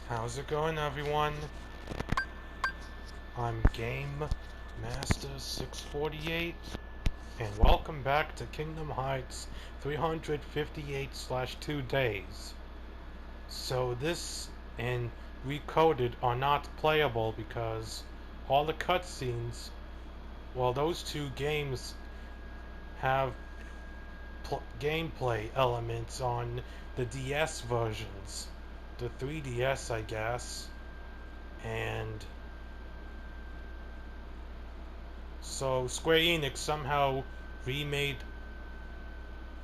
How's it going, everyone? I'm Game Master 648, and welcome back to Kingdom Hearts 358/2 days. So this and Recoded are not playable because all the cutscenes, well, those two games have gameplay elements on the DS versions, the 3DS, I guess, and so Square Enix somehow remade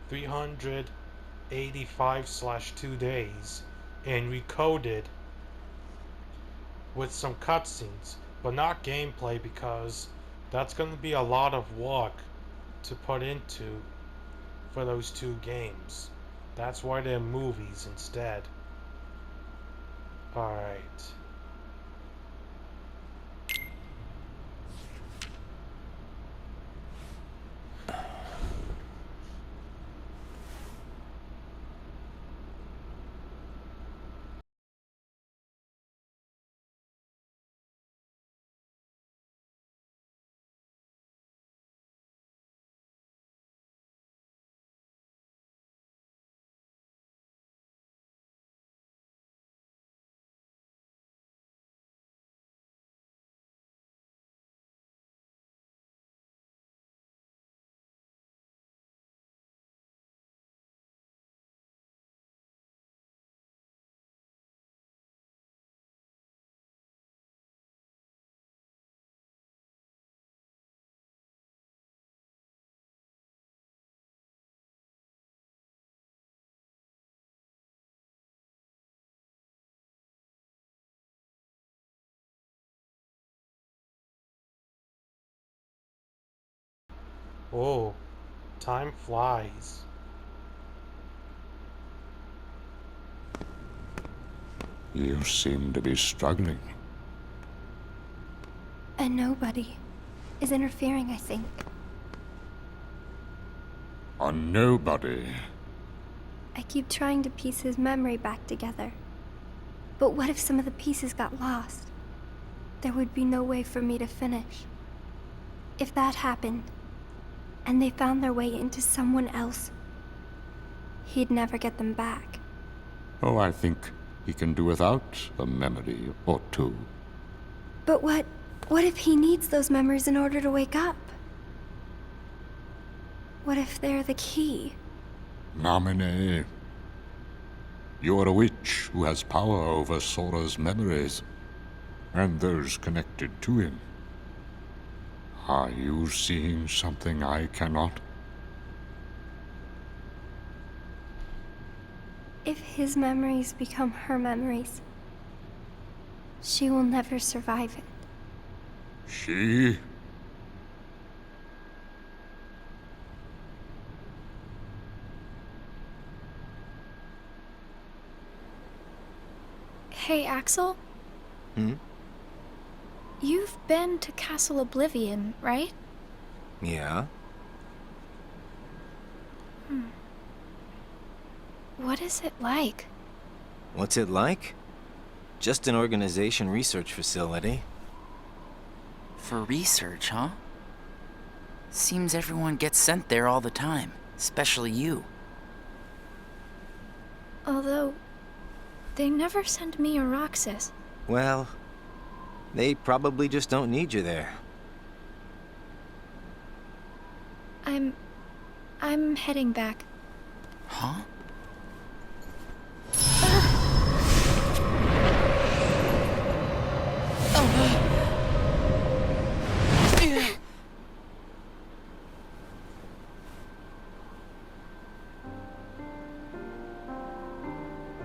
385/2 days and recoded with some cutscenes, but not gameplay because that's going to be a lot of work to put into for those two games. That's why they're movies instead. Alright. Oh, time flies. You seem to be struggling. And nobody is interfering, I think. A nobody. I keep trying to piece his memory back together. But what if some of the pieces got lost? There would be no way for me to finish. If that happened, and they found their way into someone else, he'd never get them back. Oh, I think he can do without a memory or two. But what if he needs those memories in order to wake up? What if they're the key? Namine. You're a witch who has power over Sora's memories, and those connected to him. Are you seeing something I cannot? If his memories become her memories, she will never survive it. She? Hey, Axel? Hmm? You've been to Castle Oblivion, right? Yeah? What is it like? What's it like? Just an organization research facility. For research, huh? Seems everyone gets sent there all the time, especially you. Although, they never send me or Roxas. Well, they probably just don't need you there. I'm heading back. Huh?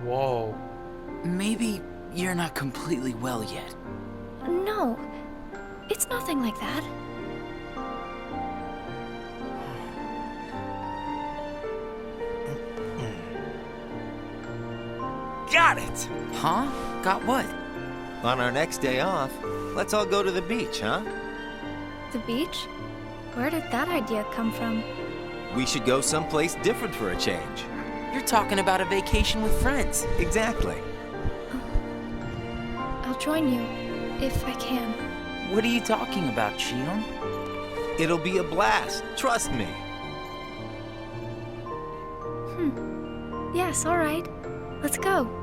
Whoa. Maybe you're not completely well yet. No, it's nothing like that. Got it! Huh? Got what? On our next day off, let's all go to the beach, huh? The beach? Where did that idea come from? We should go someplace different for a change. You're talking about a vacation with friends. Exactly. I'll join you, if I can. What are you talking about, Shion? It'll be a blast, trust me. Yes, alright. Let's go.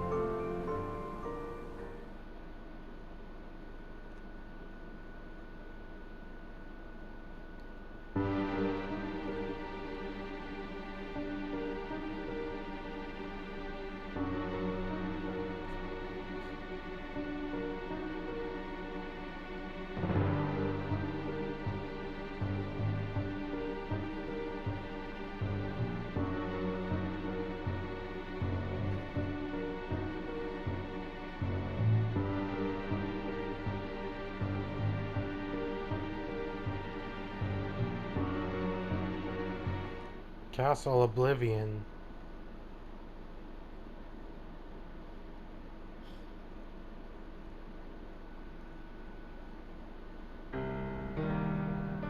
Castle Oblivion.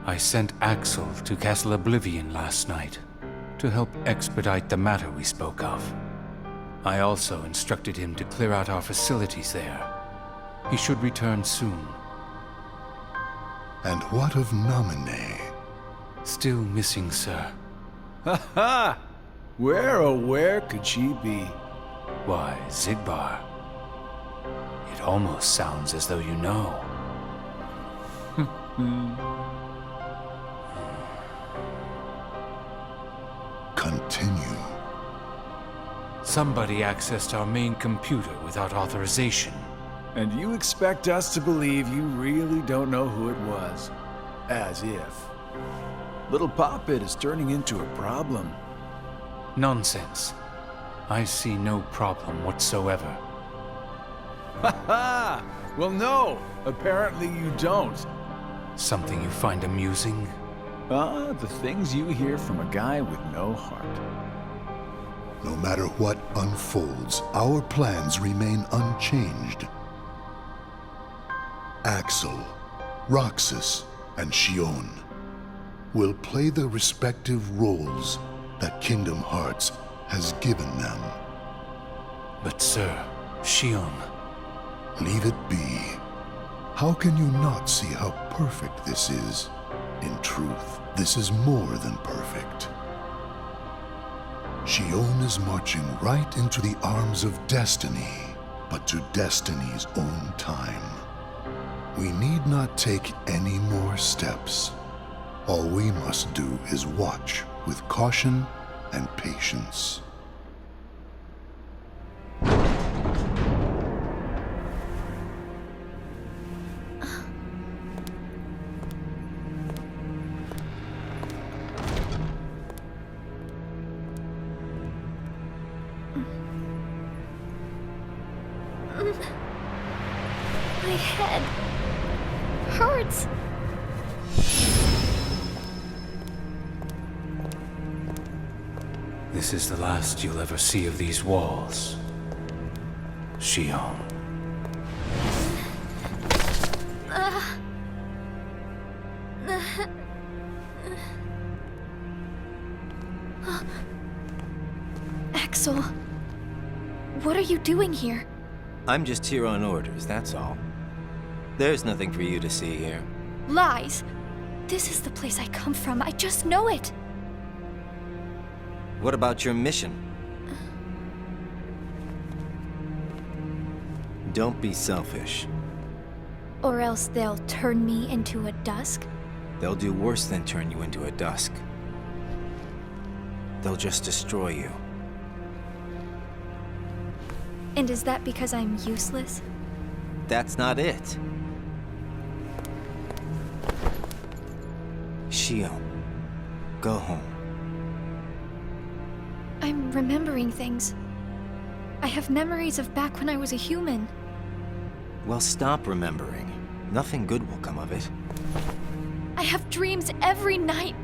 I sent Axel to Castle Oblivion last night to help expedite the matter we spoke of. I also instructed him to clear out our facilities there. He should return soon. And what of Naminé? Still missing, sir. Ha ha! Where, oh where could she be? Why, Xigbar. It almost sounds as though you know. Continue. Somebody accessed our main computer without authorization. And you expect us to believe you really don't know who it was? As if. Little Poppet is turning into a problem. Nonsense. I see no problem whatsoever. Ha ha! Well, no, apparently you don't. Something you find amusing? The things you hear from a guy with no heart. No matter what unfolds, our plans remain unchanged. Axel, Roxas, and Shion will play the respective roles that Kingdom Hearts has given them. But sir, Shion... Leave it be. How can you not see how perfect this is? In truth, this is more than perfect. Shion is marching right into the arms of destiny, but to destiny's own time. We need not take any more steps. All we must do is watch with caution and patience. My head hurts. This is the last you'll ever see of these walls. Shion. Axel, what are you doing here? I'm just here on orders, that's all. There's nothing for you to see here. Lies. This is the place I come from. I just know it. What about your mission? Don't be selfish. Or else they'll turn me into a dusk? They'll do worse than turn you into a dusk. They'll just destroy you. And is that because I'm useless? That's not it. Shion, go home. I'm remembering things. I have memories of back when I was a human. Well, stop remembering. Nothing good will come of it. I have dreams every night.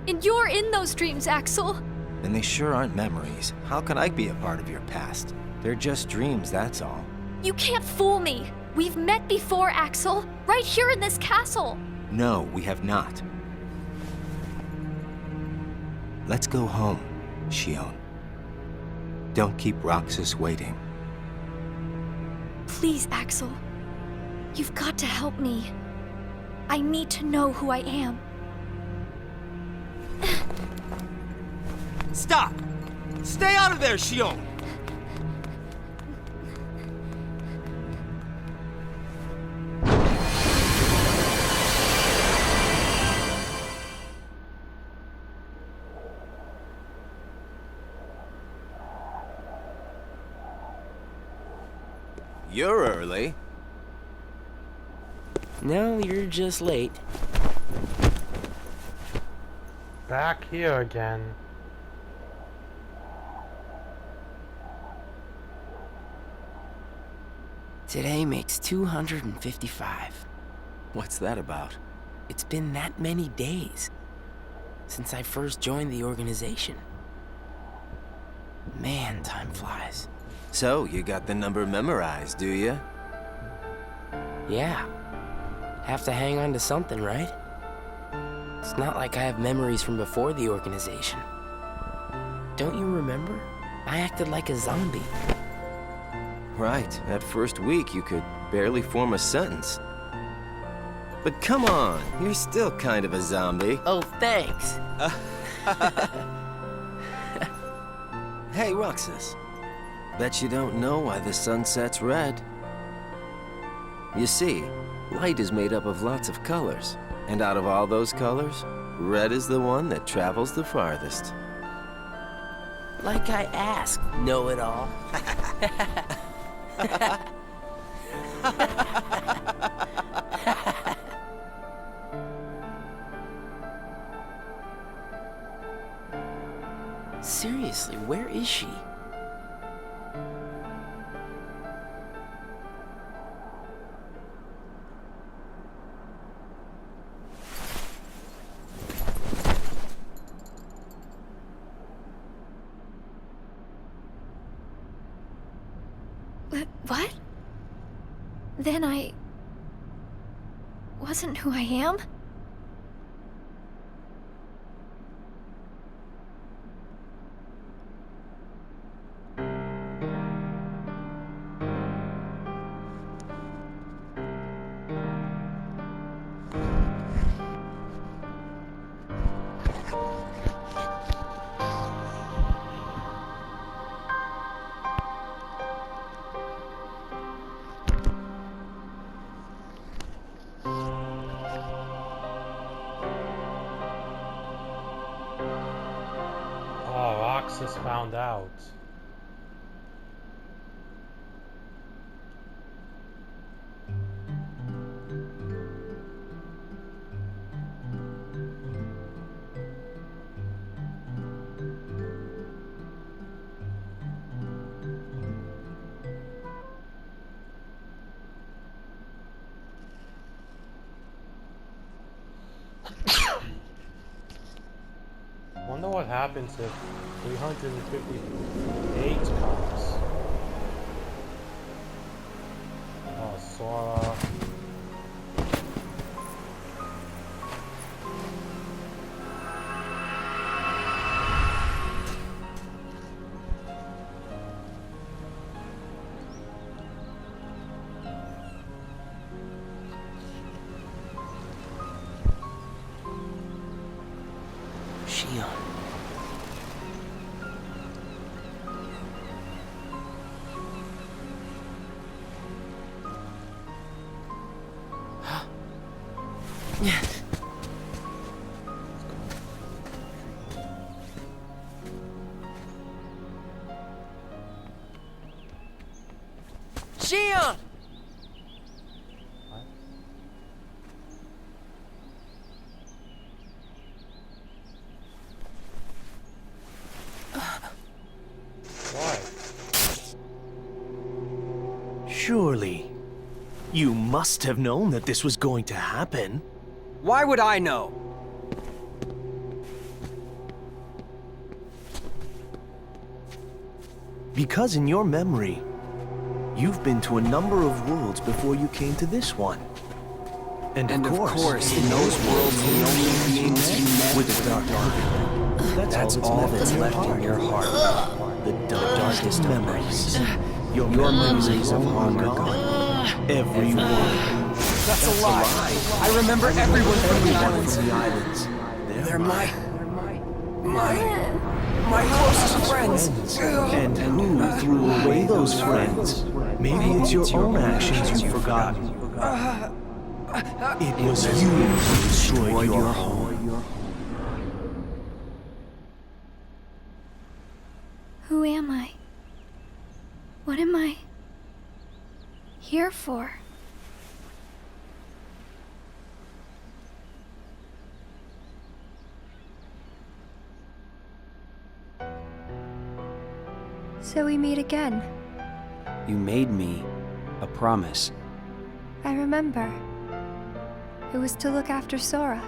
And you're in those dreams, Axel. And they sure aren't memories. How can I be a part of your past? They're just dreams, that's all. You can't fool me. We've met before, Axel. Right here in this castle. No, we have not. Let's go home, Shion. Don't keep Roxas waiting. Please, Axel. You've got to help me. I need to know who I am. Stop! Stay out of there, Xion! You're early. No, you're just late. Back here again. Today makes 255. What's that about? It's been that many days since I first joined the organization. Man, time flies. So, you got the number memorized, do you? Yeah. Have to hang on to something, right? It's not like I have memories from before the organization. Don't you remember? I acted like a zombie. Right. That first week, you could barely form a sentence. But come on, you're still kind of a zombie. Oh, thanks. Hey, Roxas. Bet you don't know why the sun sets red. You see, light is made up of lots of colors. And out of all those colors, red is the one that travels the farthest. Like I asked, know-it-all. Seriously, where is she? What? Then I wasn't who I am? Oh, Roxas found out. Wonder what happens if 358 comes. Oh, Sora. Xion. Xion! Surely, you must have known that this was going to happen. Why would I know? Because in your memory, you've been to a number of worlds before you came to this one. And of course, in those worlds, you know beings you met with the Dark Ark. That's all that's left in your heart. The darkest memories. Your memories of long gone. Everyone. That's a lie. I remember everyone from the islands. They're my closest friends. And who threw away those friends? Maybe it's your own actions you've forgotten. It was you who destroyed your home. Who am I? What am I here for? So we meet again. You made me a promise. I remember. It was to look after Sora.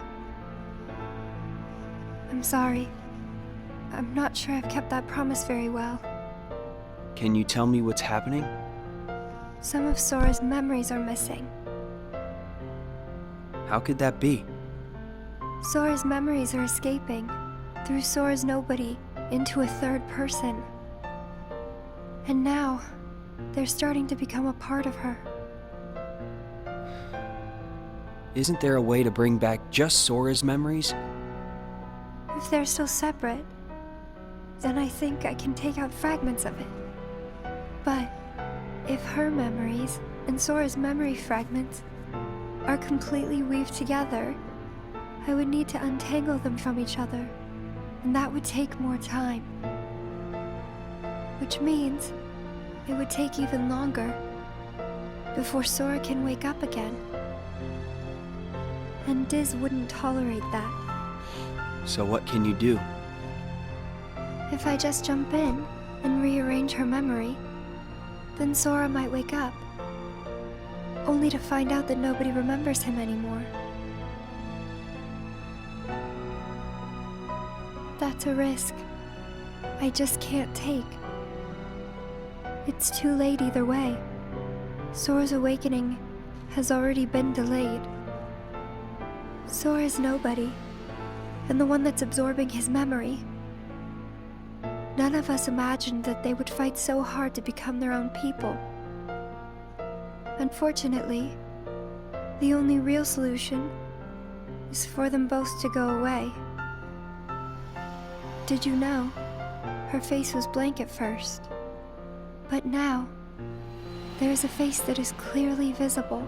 I'm sorry. I'm not sure I've kept that promise very well. Can you tell me what's happening? Some of Sora's memories are missing. How could that be? Sora's memories are escaping through Sora's nobody into a third person. And now, they're starting to become a part of her. Isn't there a way to bring back just Sora's memories? If they're still separate, then I think I can take out fragments of it. But if her memories and Sora's memory fragments are completely weaved together, I would need to untangle them from each other, and that would take more time. Which means it would take even longer before Sora can wake up again. And Diz wouldn't tolerate that. So what can you do? If I just jump in and rearrange her memory, then Sora might wake up, only to find out that nobody remembers him anymore. That's a risk I just can't take. It's too late either way. Sora's awakening has already been delayed. Sora's nobody, and the one that's absorbing his memory. None of us imagined that they would fight so hard to become their own people. Unfortunately, the only real solution is for them both to go away. Did you know? Her face was blank at first. But now, there is a face that is clearly visible.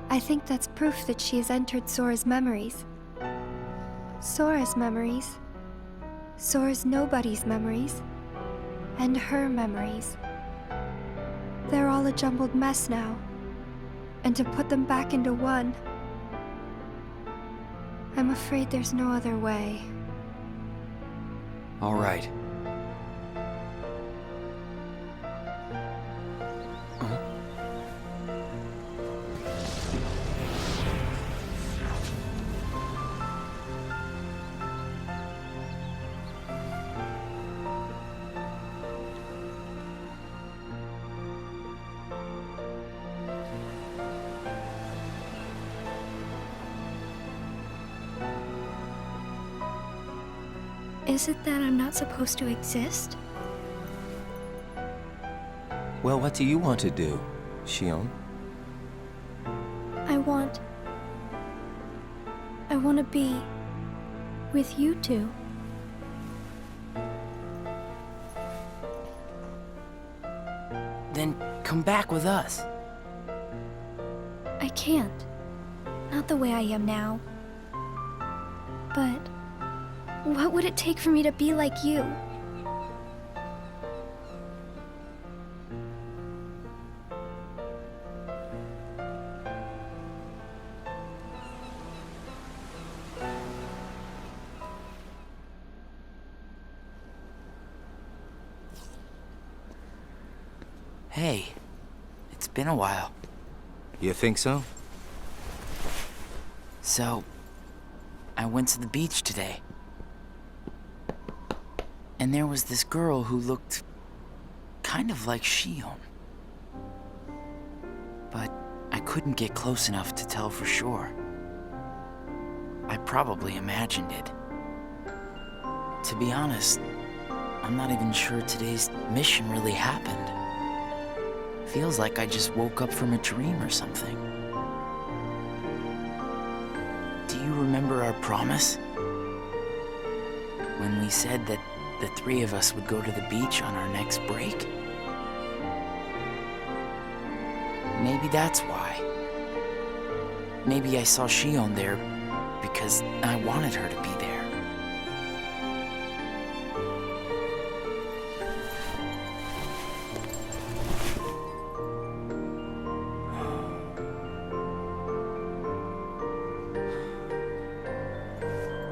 I think that's proof that she has entered Sora's memories. Sora's memories, Sora's nobody's memories, and her memories. They're all a jumbled mess now, and to put them back into one, I'm afraid there's no other way. All right. Is it that I'm not supposed to exist? Well, what do you want to do, Xion? I want to be with you two. Then come back with us. I can't. Not the way I am now. But what would it take for me to be like you? Hey, it's been a while. You think so? So, I went to the beach today. And there was this girl who looked kind of like Xion. But I couldn't get close enough to tell for sure. I probably imagined it. To be honest, I'm not even sure today's mission really happened. Feels like I just woke up from a dream or something. Do you remember our promise? When we said that the three of us would go to the beach on our next break? Maybe that's why. Maybe I saw Shion there because I wanted her to be there.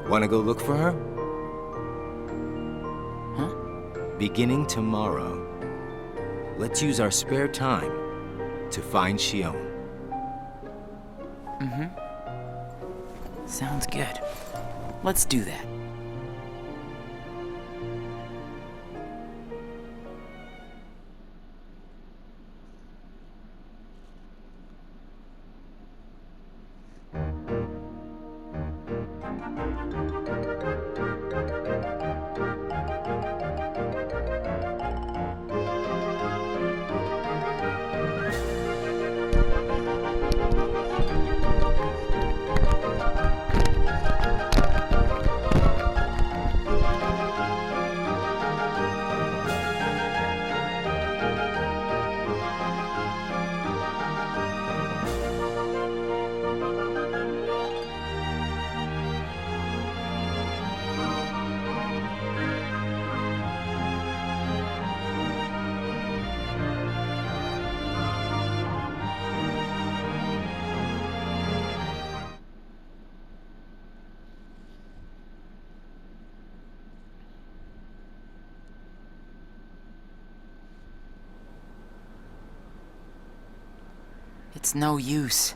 Wanna go look for her? Huh? Beginning tomorrow, let's use our spare time to find Shion. Sounds good. Let's do that. It's no use.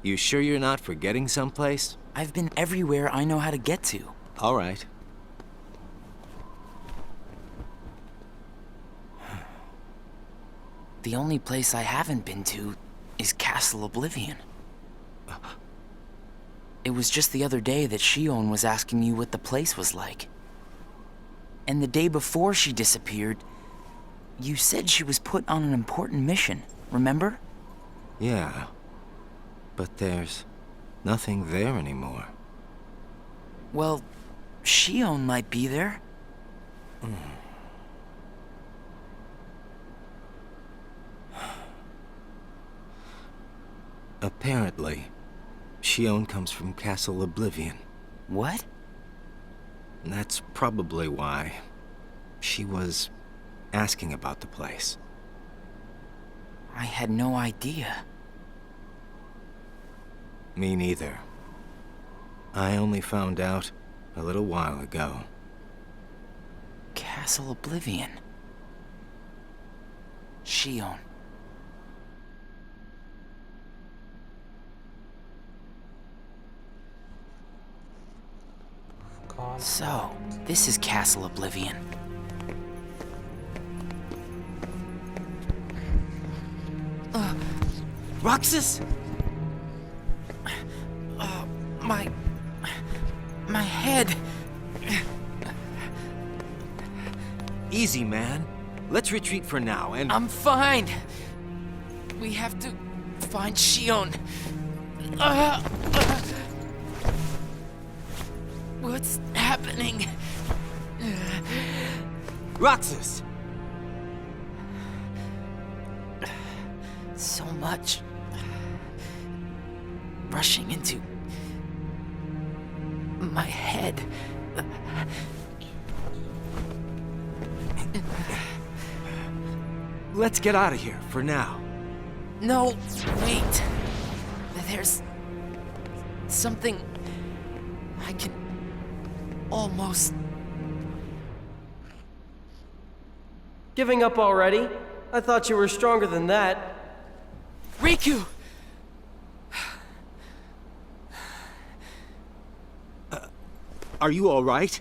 You sure you're not forgetting someplace? I've been everywhere I know how to get to. All right. The only place I haven't been to is Castle Oblivion. It was just the other day that Shion was asking you what the place was like. And the day before she disappeared, you said she was put on an important mission, remember? Yeah. But there's nothing there anymore. Well, Shion might be there. Apparently, Shion comes from Castle Oblivion. What? And that's probably why she was asking about the place. I had no idea. Me neither. I only found out a little while ago. Castle Oblivion. Shion. So, this is Castle Oblivion. Roxas! My head. Easy, man. Let's retreat for now and... I'm fine. We have to find Shion. What's happening? Roxas! So much. Rushing into my head. Let's get out of here for now. No, wait. There's something I can almost... Giving up already? I thought you were stronger than that. Riku! Are you all right?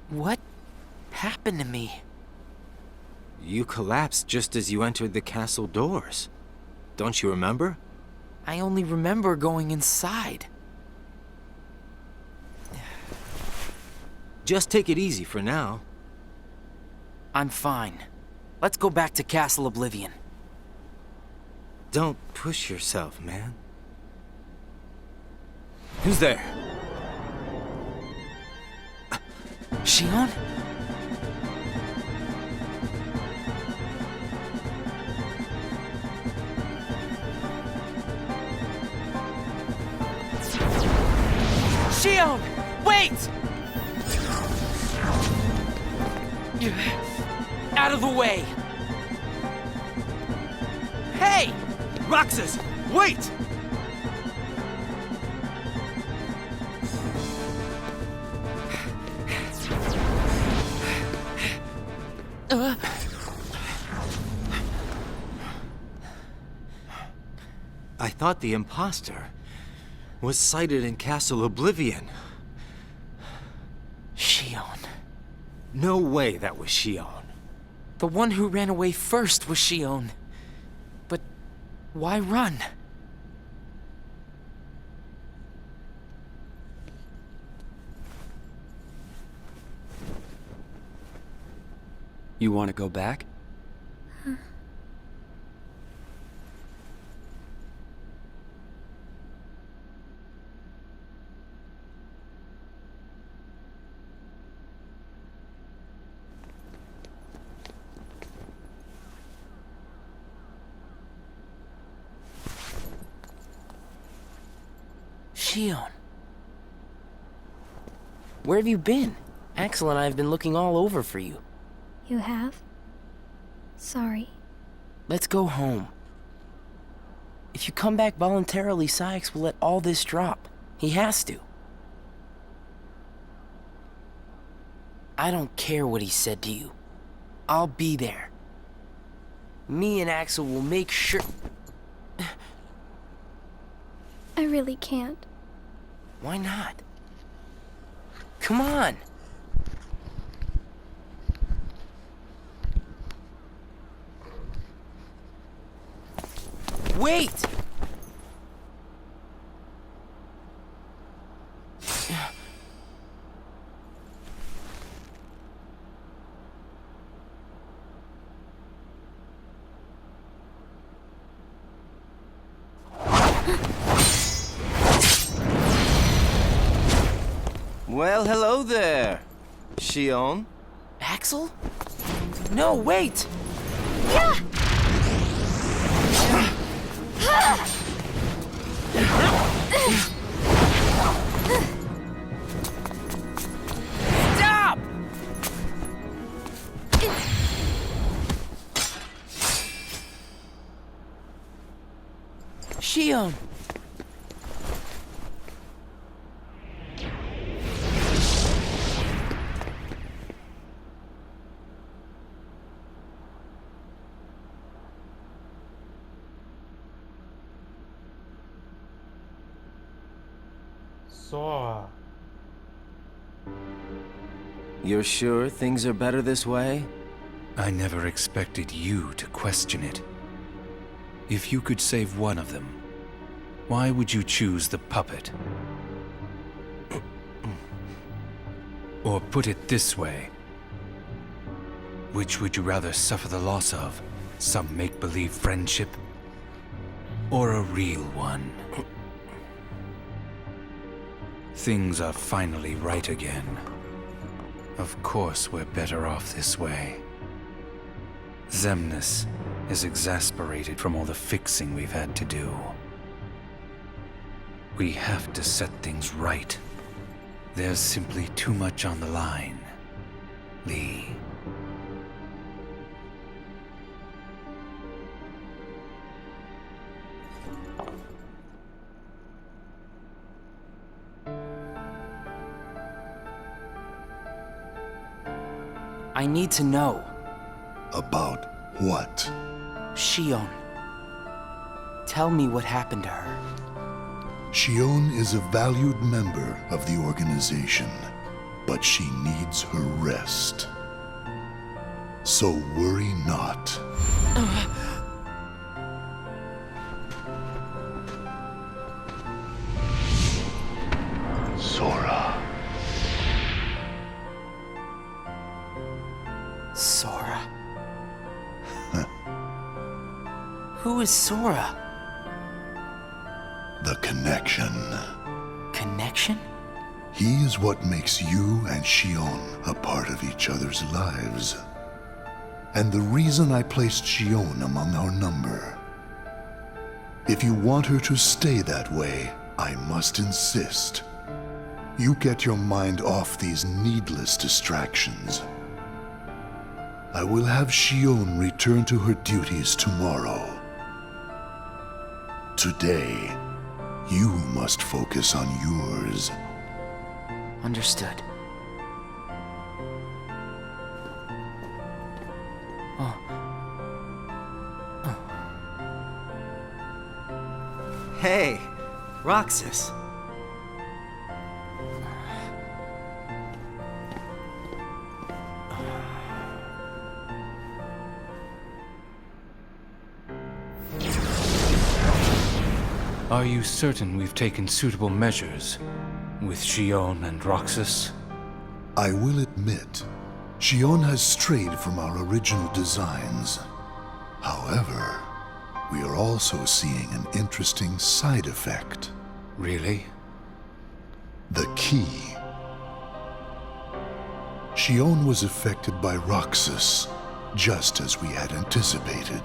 What happened to me? You collapsed just as you entered the castle doors. Don't you remember? I only remember going inside. Just take it easy for now. I'm fine. Let's go back to Castle Oblivion. Don't push yourself, man. Who's there? Shion? Shion! Wait! Out of the way! Hey! Roxas, wait! I thought the imposter was sighted in Castle Oblivion. Shion. No way that was Shion. The one who ran away first was Shion. But why run? You want to go back? Shion. Where have you been? Axel and I have been looking all over for you. You have? Sorry. Let's go home. If you come back voluntarily, Sykes will let all this drop. He has to. I don't care what he said to you. I'll be there. Me and Axel will make sure... I really can't. Why not? Come on! Wait! Well, hello there, Shion. Axel? No, wait! Stop! Shion! Sora. You're sure things are better this way? I never expected you to question it. If you could save one of them, why would you choose the puppet? Or put it this way, which would you rather suffer the loss of? Some make-believe friendship? Or a real one? Things are finally right again. Of course we're better off this way. Xemnas is exasperated from all the fixing we've had to do. We have to set things right. There's simply too much on the line, Lee. I need to know. About what? Shion. Tell me what happened to her. Shion is a valued member of the organization, but she needs her rest. So worry not. Sora. Sora. Who is Sora? The connection. Connection? He is what makes you and Xion a part of each other's lives. And the reason I placed Xion among our number. If you want her to stay that way, I must insist. You get your mind off these needless distractions. I will have Xion return to her duties tomorrow. Today, you must focus on yours. Understood. Hey, Roxas. Are you certain we've taken suitable measures with Xion and Roxas? I will admit, Xion has strayed from our original designs. However, we are also seeing an interesting side effect. Really? The key. Xion was affected by Roxas, just as we had anticipated.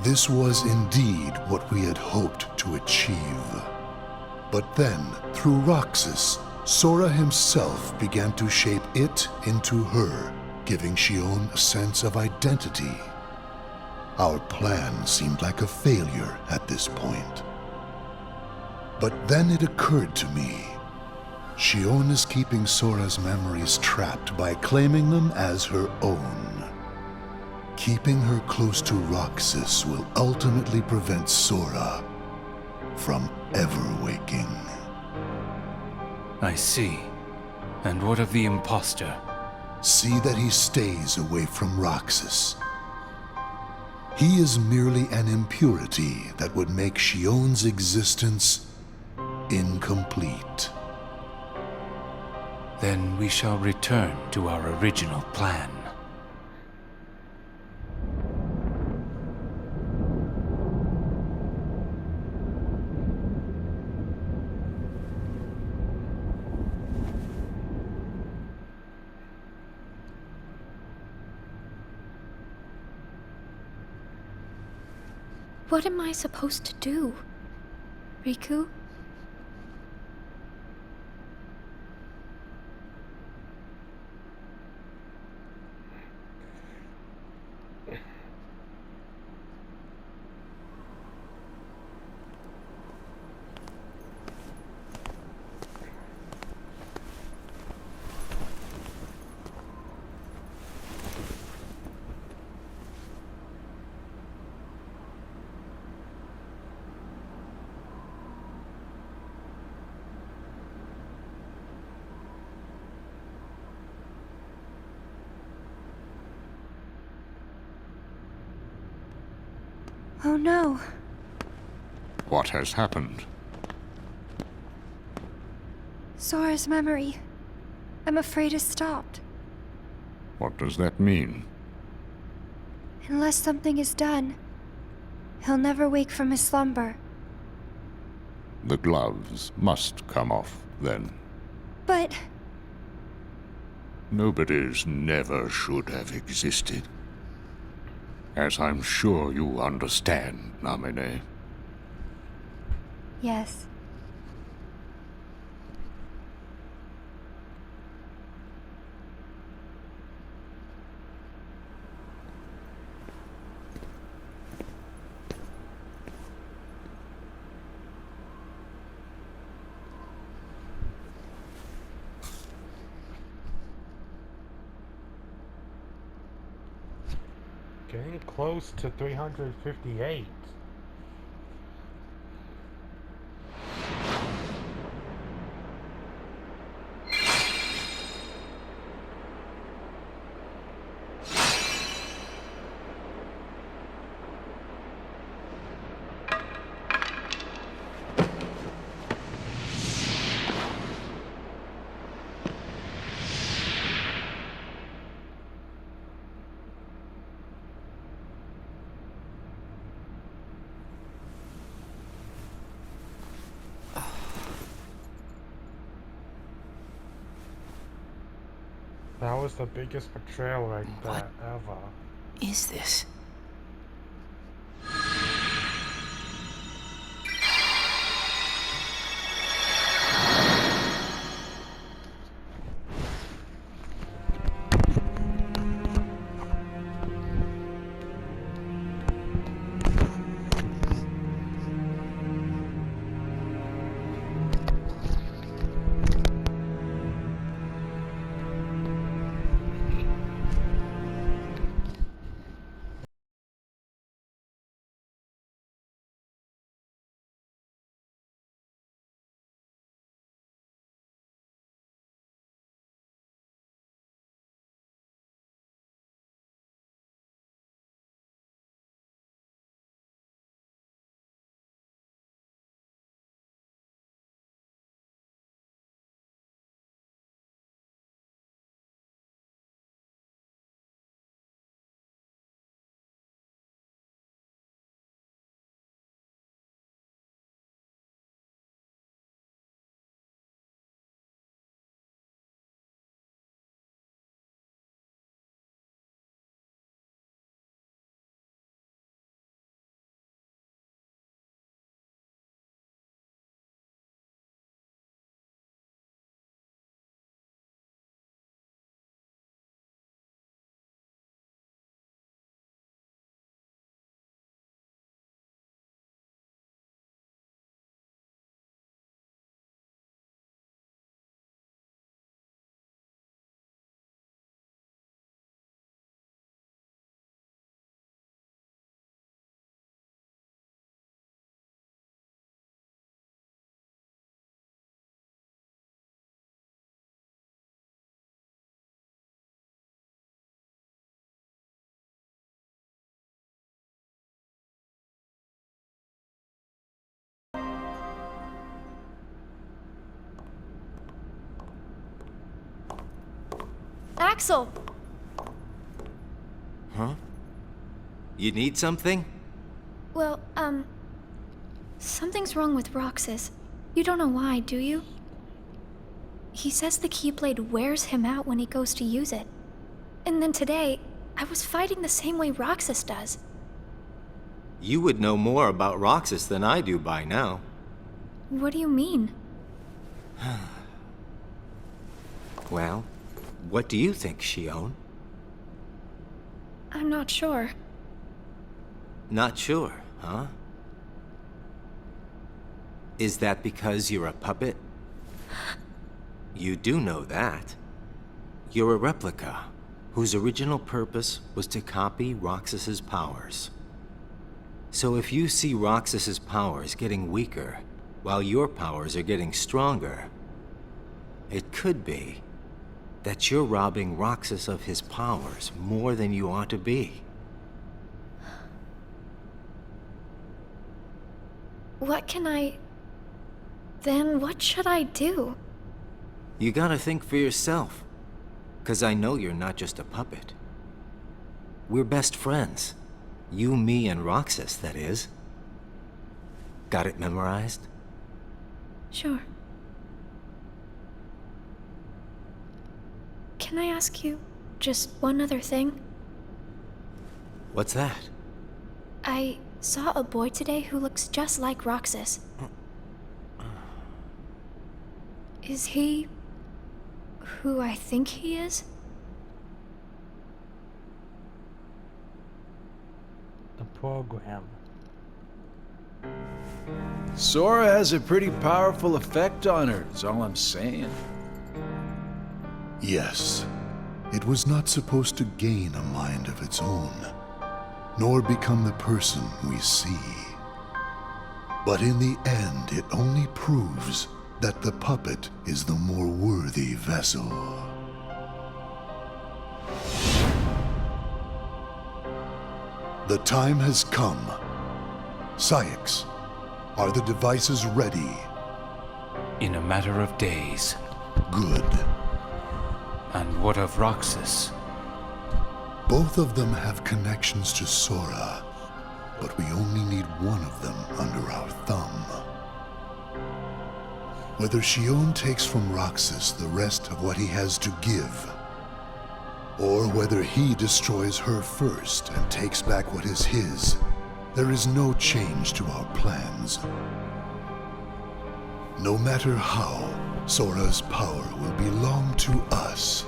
This was indeed what we had hoped to achieve. But then, through Roxas, Sora himself began to shape it into her, giving Xion a sense of identity. Our plan seemed like a failure at this point. But then it occurred to me. Xion is keeping Sora's memories trapped by claiming them as her own. Keeping her close to Roxas will ultimately prevent Sora from ever waking. I see. And what of the imposter? See that he stays away from Roxas. He is merely an impurity that would make Xion's existence incomplete. Then we shall return to our original plan. What am I supposed to do? Riku? Oh no. What has happened? Sora's memory. I'm afraid has stopped. What does that mean? Unless something is done, he'll never wake from his slumber. The gloves must come off, then. But... Nobody's never should have existed. As I'm sure you understand, Namine. yes. Getting close to 358. was the biggest betrayal right there ever. Is this? Axel! Huh? You need something? Well, something's wrong with Roxas. You don't know why, do you? He says the Keyblade wears him out when he goes to use it. And then today, I was fighting the same way Roxas does. You would know more about Roxas than I do by now. What do you mean? Well, what do you think, Xion? I'm not sure. Not sure, huh? Is that because you're a puppet? You do know that. You're a replica, whose original purpose was to copy Roxas's powers. So if you see Roxas's powers getting weaker, while your powers are getting stronger, it could be that you're robbing Roxas of his powers more than you ought to be. What can I... Then what should I do? You gotta think for yourself, 'cause I know you're not just a puppet. We're best friends. You, me, and Roxas, that is. Got it memorized? Sure. Can I ask you just one other thing? What's that? I saw a boy today who looks just like Roxas. Is he who I think he is? The program. Sora has a pretty powerful effect on her, is all I'm saying. Yes, it was not supposed to gain a mind of its own, nor become the person we see. But in the end, it only proves that the puppet is the more worthy vessel. The time has come. Saïx, are the devices ready? In a matter of days. Good. And what of Roxas? Both of them have connections to Sora, but we only need one of them under our thumb. Whether Xion takes from Roxas the rest of what he has to give, or whether he destroys her first and takes back what is his, there is no change to our plans. No matter how, Sora's power will belong to us.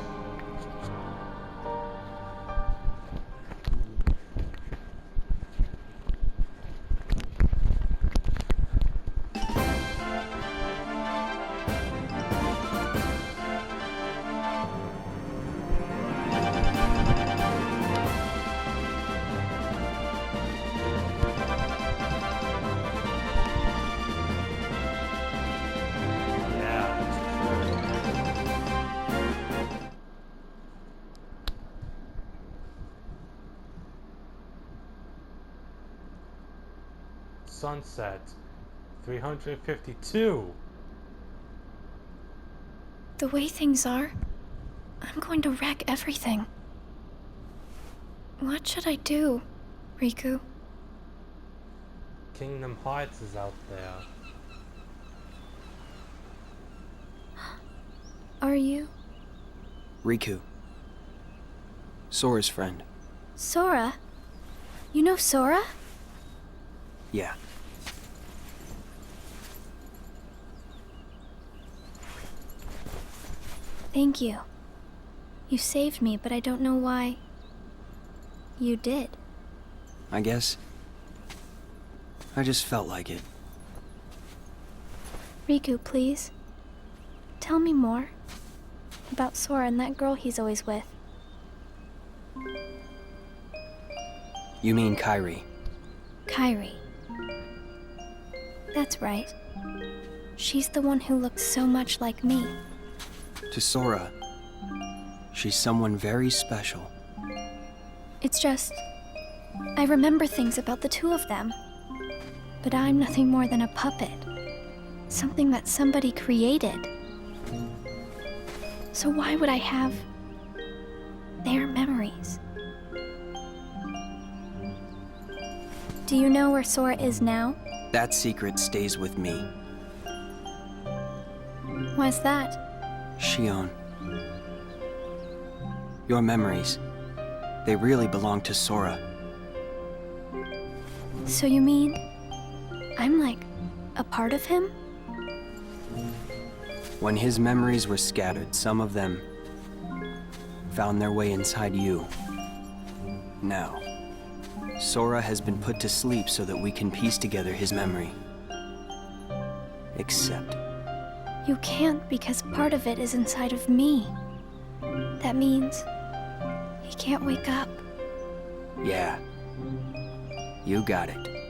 Sunset 352. The way things are, I'm going to wreck everything. What should I do, Riku? Kingdom Hearts is out there. Are you? Riku. Sora's friend. Sora? You know Sora? Yeah. Thank you. You saved me, but I don't know why. You did. I guess I just felt like it. Riku, please. Tell me more about Sora and that girl he's always with. You mean Kairi? Kairi. That's right. She's the one who looks so much like me. To Sora, she's someone very special. It's just, I remember things about the two of them. But I'm nothing more than a puppet. Something that somebody created. So why would I have their memories? Do you know where Sora is now? That secret stays with me. Why's that? Xion. Your memories, they really belong to Sora. So you mean I'm like a part of him? When his memories were scattered, some of them found their way inside you. Now, Sora has been put to sleep so that we can piece together his memory. Except... You can't because part of it is inside of me. That means he can't wake up. Yeah. You got it.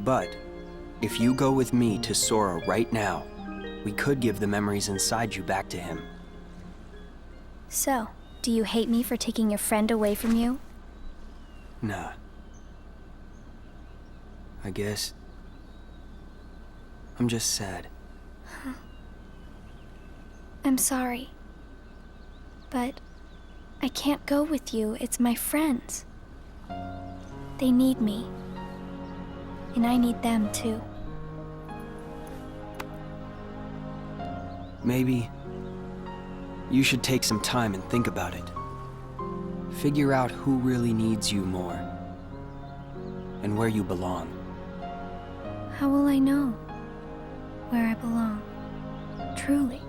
But, if you go with me to Sora right now, we could give the memories inside you back to him. So, do you hate me for taking your friend away from you? Nah. I guess... I'm just sad. I'm sorry. But I can't go with you. It's my friends. They need me. And I need them too. Maybe you should take some time and think about it. Figure out who really needs you more. And where you belong. How will I know where I belong? Truly.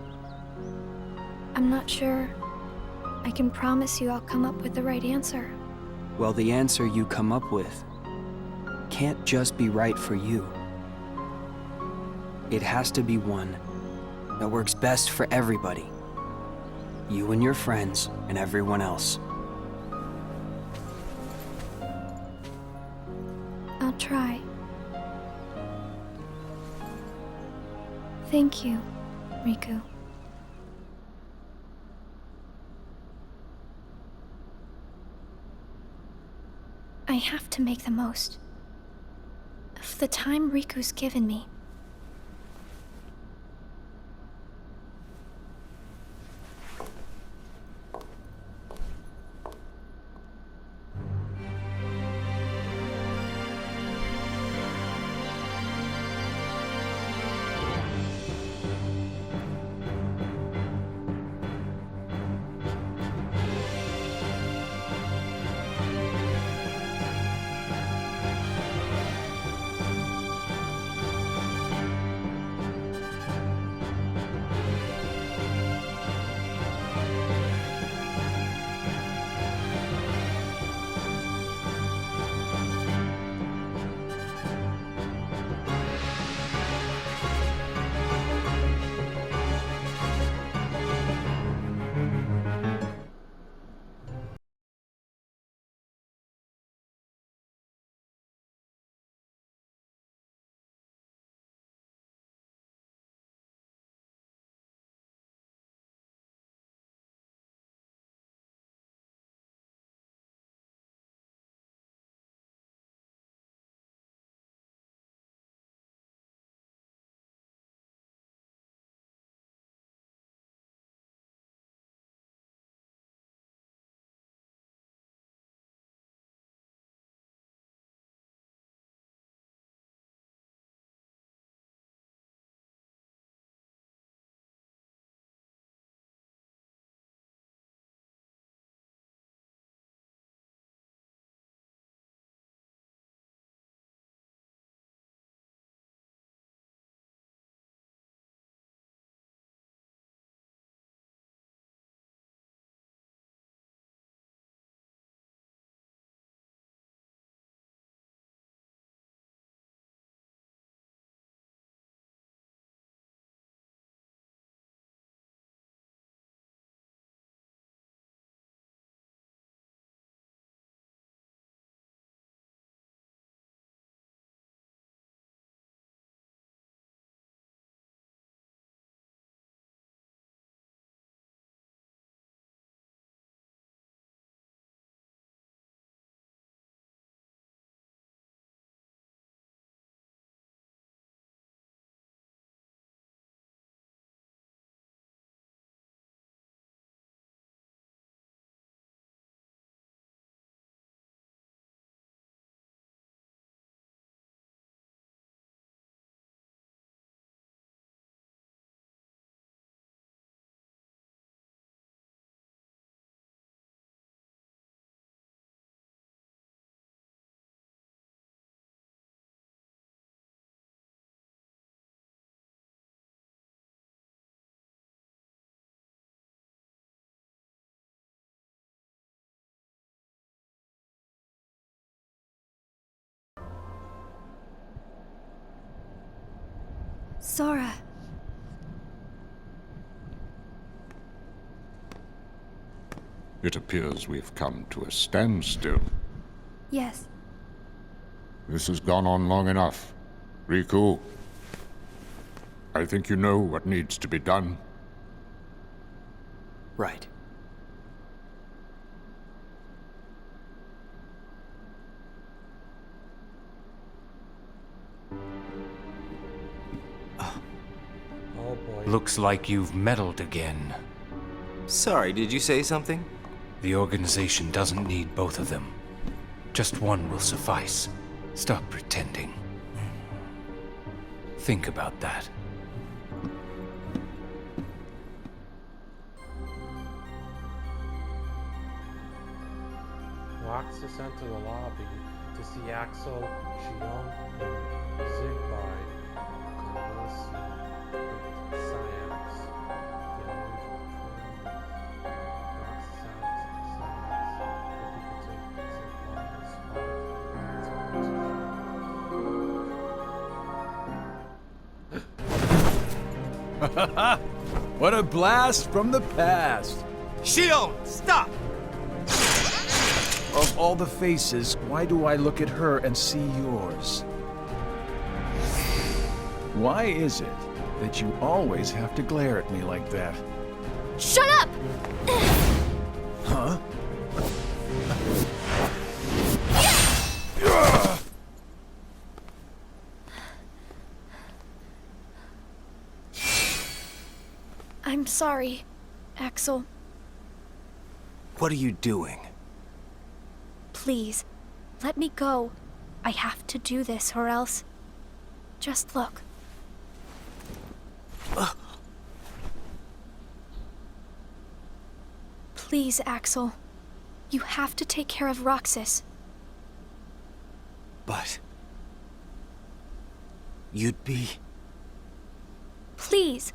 I'm not sure I can promise you I'll come up with the right answer. Well, the answer you come up with can't just be right for you. It has to be one that works best for everybody. You and your friends and everyone else. I'll try. Thank you, Riku. I have to make the most of the time Riku's given me. Sora. It appears we've come to a standstill. Yes. This has gone on long enough. Riku, I think you know what needs to be done. Right. Oh boy. Looks like you've meddled again. Sorry, did you say something? The organization doesn't need both of them. Just one will suffice. Stop pretending. Think about that. Roxas entered the lobby to see Axel, Shion, and Zigby conversing with Syams. The unusual twin. Roxas asks Syams if he could take Zigby's heart. What a blast from the past! Shion, stop! Of all the faces, why do I look at her and see yours? Why is it that you always have to glare at me like that? Shut up! Huh? I'm sorry, Axel. What are you doing? Please, let me go. I have to do this or else... Just look. Please, Axel. You have to take care of Roxas. But... you'd be... Please.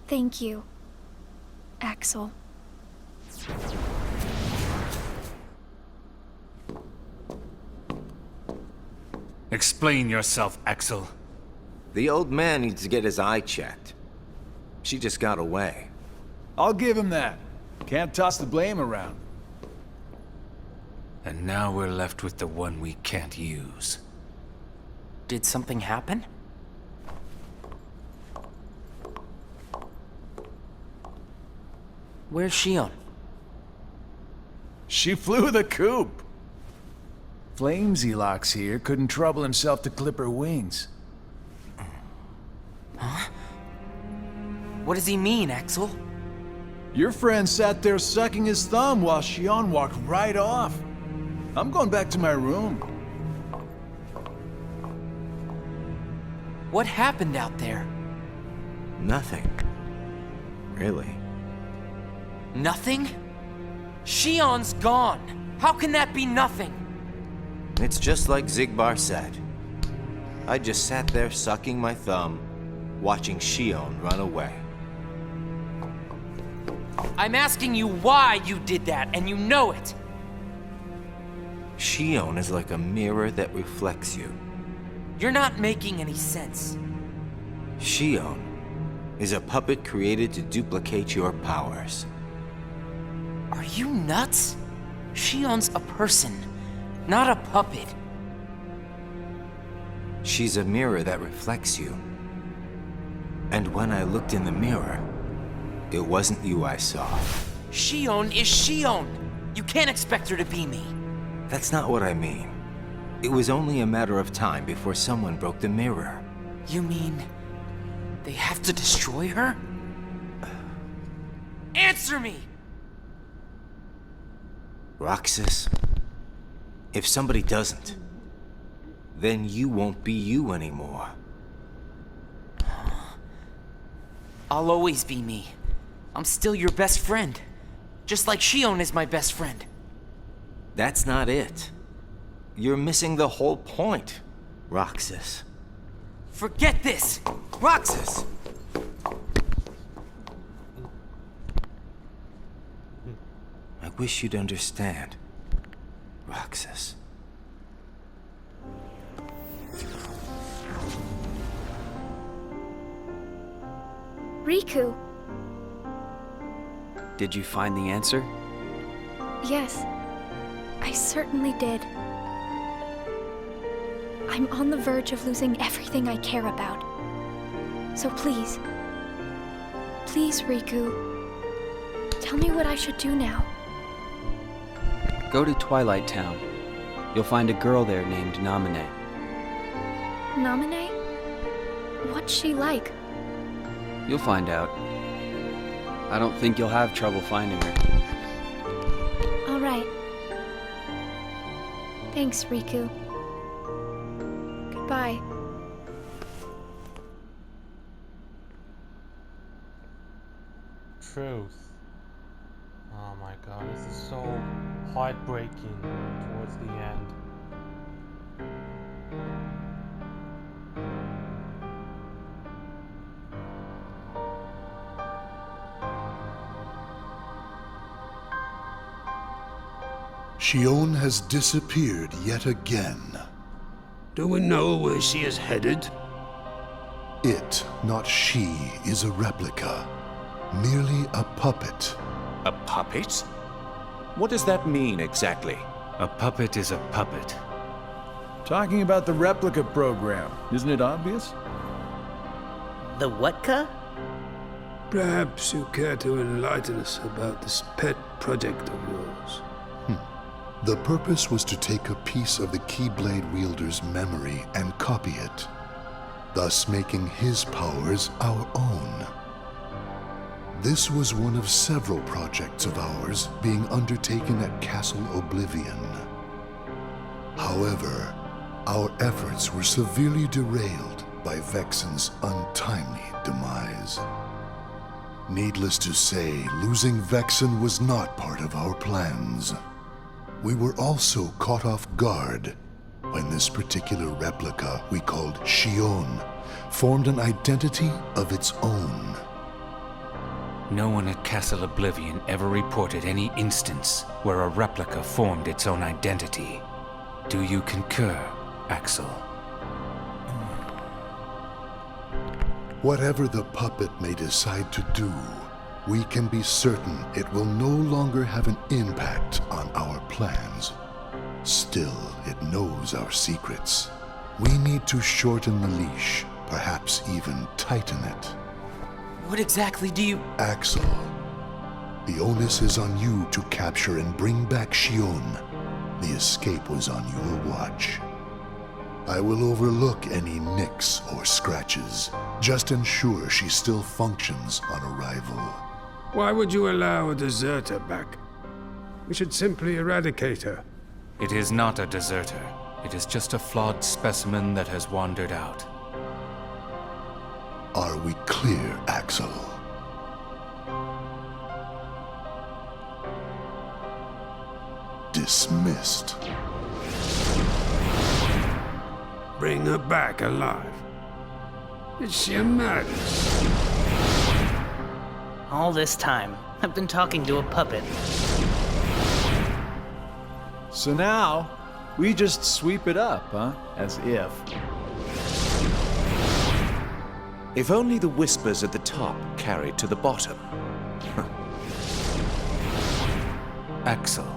Thank you, Axel. Explain yourself, Axel. The old man needs to get his eye checked. She just got away. I'll give him that. Can't toss the blame around. And now we're left with the one we can't use. Did something happen? Where's Shion? She flew the coop. Flamesy Locks here couldn't trouble himself to clip her wings. Huh? What does he mean, Axel? Your friend sat there sucking his thumb while Shion walked right off. I'm going back to my room. What happened out there? Nothing. Really. Nothing? Shion's gone. How can that be nothing? It's just like Zigbar said. I just sat there sucking my thumb, watching Shion run away. I'm asking you why you did that, and you know it. Shion is like a mirror that reflects you. You're not making any sense. Shion is a puppet created to duplicate your powers. Are you nuts? Shion's a person, not a puppet. She's a mirror that reflects you. And when I looked in the mirror, it wasn't you I saw. Shion is Shion. You can't expect her to be me. That's not what I mean. It was only a matter of time before someone broke the mirror. You mean they have to destroy her? Answer me! Roxas, if somebody doesn't, then you won't be you anymore. I'll always be me. I'm still your best friend. Just like Shion is my best friend. That's not it. You're missing the whole point, Roxas. Forget this! Roxas! I wish you'd understand, Roxas. Riku. Did you find the answer? Yes, I certainly did. I'm on the verge of losing everything I care about. So please, Riku, tell me what I should do now. Go to Twilight Town. You'll find a girl there named Namine. Namine? What's she like? You'll find out. I don't think you'll have trouble finding her. All right. Thanks, Riku. Goodbye. Truth. Oh my god, this is so heartbreaking towards the end. Shion has disappeared yet again. Do we know where she is headed? It, not she, is a replica. Merely a puppet. A puppet? What does that mean exactly? A puppet is a puppet. Talking about the replica program, isn't it obvious? The what-ka? Perhaps you care to enlighten us about this pet project of yours. The purpose was to take a piece of the Keyblade wielder's memory and copy it, thus making his powers our own. This was one of several projects of ours being undertaken at Castle Oblivion. However, our efforts were severely derailed by Vexen's untimely demise. Needless to say, losing Vexen was not part of our plans. We were also caught off guard when this particular replica we called Shion formed an identity of its own. No one at Castle Oblivion ever reported any instance where a replica formed its own identity. Do you concur, Axel? Whatever the puppet may decide to do, we can be certain it will no longer have an impact on our plans. Still, it knows our secrets. We need to shorten the leash, perhaps even tighten it. What exactly do you... Axel, the onus is on you to capture and bring back Shion. The escape was on your watch. I will overlook any nicks or scratches. Just ensure she still functions on arrival. Why would you allow a deserter back? We should simply eradicate her. It is not a deserter. It is just a flawed specimen that has wandered out. Are we clear, Axel? Dismissed. Bring her back alive. Is she a madness? All this time, I've been talking to a puppet. So now, we just sweep it up, huh? As if. If only the whispers at the top carried to the bottom. Axel,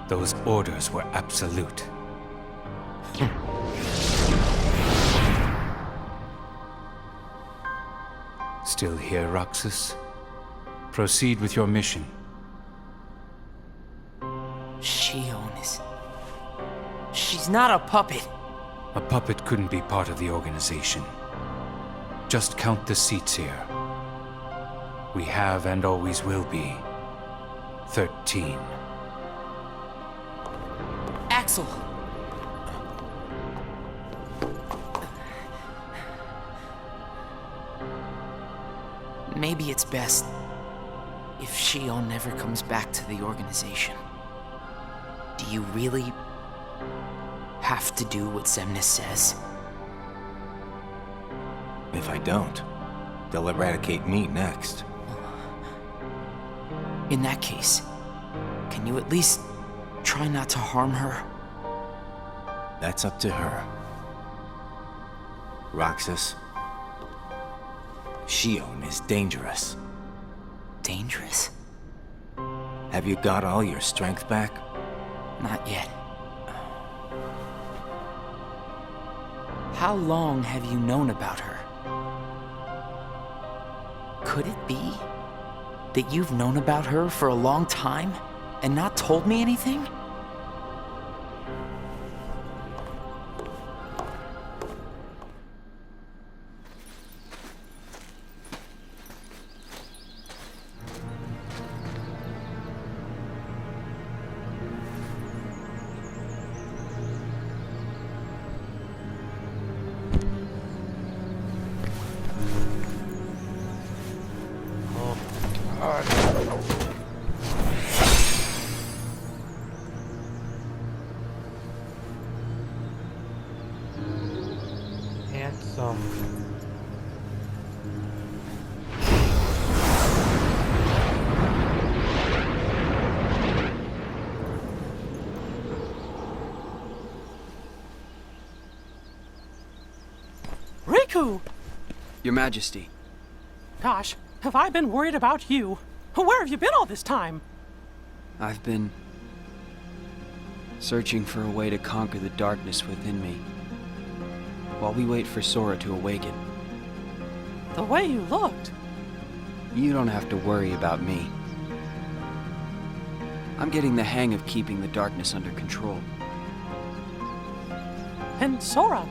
those orders were absolute. Still here, Roxas? Proceed with your mission. Shion is... She's not a puppet. A puppet couldn't be part of the organization. Just count the seats here. We have and always will be 13. Axel! Maybe it's best if Shion never comes back to the organization. Do you really have to do what Xemnas says? If I don't, they'll eradicate me next. In that case, can you at least try not to harm her? That's up to her. Roxas, Shion is dangerous. Dangerous? Have you got all your strength back? Not yet. How long have you known about her? Could it be that you've known about her for a long time and not told me anything? Handsome. Riku! Your Majesty. Gosh, have I been worried about you? Where have you been all this time? I've been searching for a way to conquer the darkness within me, while we wait for Sora to awaken. The way you looked. You don't have to worry about me. I'm getting the hang of keeping the darkness under control. And Sora,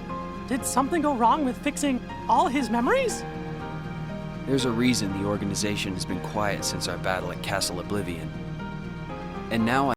did something go wrong with fixing all his memories? There's a reason the organization has been quiet since our battle at Castle Oblivion. And now